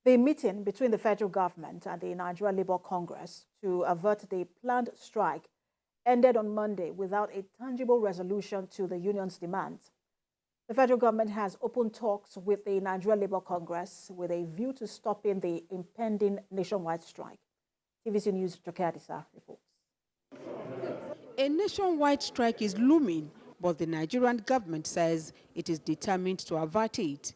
The meeting between the federal government and the Nigeria Labour Congress to avert the planned strike ended on Monday without a tangible resolution to the union's demands. The federal government has opened talks with the Nigeria Labour Congress with a view to stopping the impending nationwide strike. TVC News Jokadisa reports. A nationwide strike is looming, but the Nigerian government says it is determined to avert it.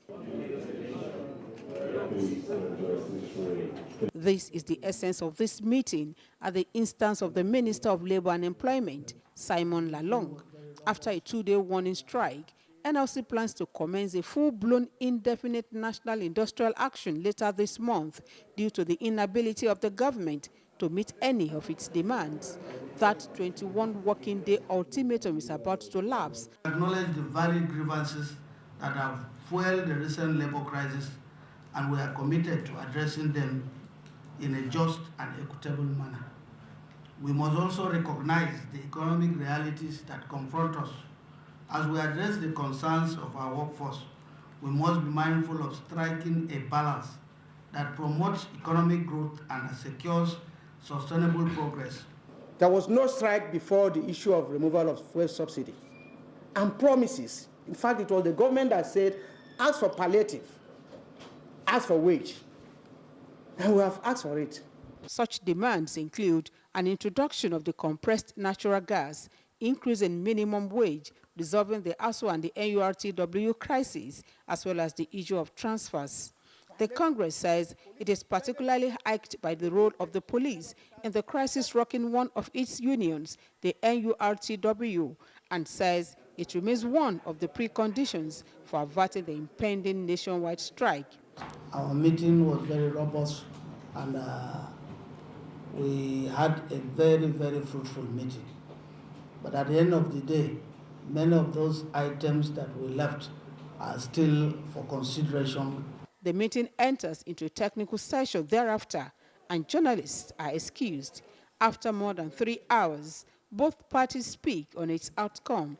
This is the essence of this meeting at the instance of the Minister of Labour and Employment, Simon Lalong. After a two-day warning strike, NLC plans to commence a full-blown indefinite national industrial action later this month due to the inability of the government to meet any of its demands. That 21 working day ultimatum is about to lapse. I acknowledge the valid grievances that have fueled the recent labor crisis, and we are committed to addressing them in a just and equitable manner. We must also recognize the economic realities that confront us. As we address the concerns of our workforce, we must be mindful of striking a balance that promotes economic growth and secures sustainable progress. There was no strike before the issue of removal of fuel subsidy and promises. In fact, it was the government that said, ask for palliative, ask for wage, and we have asked for it. Such demands include an introduction of the compressed natural gas, increase in minimum wage, resolving the ASO and the NURTW crisis, as well as the issue of transfers. The Congress says it is particularly irked by the role of the police in the crisis rocking one of its unions, the NURTW, and says it remains one of the preconditions for averting the impending nationwide strike. Our meeting was very robust, and we had a very, very fruitful meeting. But at the end of the day, many of those items that we left are still for consideration. The meeting enters into a technical session thereafter, and journalists are excused. After more than 3 hours, both parties speak on its outcome.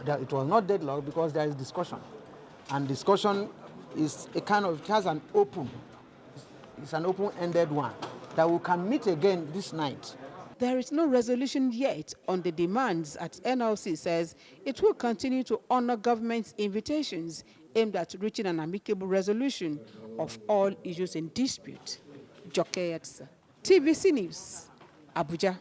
It was not deadlocked because there is discussion, and discussion is a kind of, it has an it's an open-ended one that we can meet again this night. There is no resolution yet on the demands at NLC says it will continue to honor government's invitations aimed at reaching an amicable resolution of all issues in dispute. Jokadisa, TVC News, Abuja.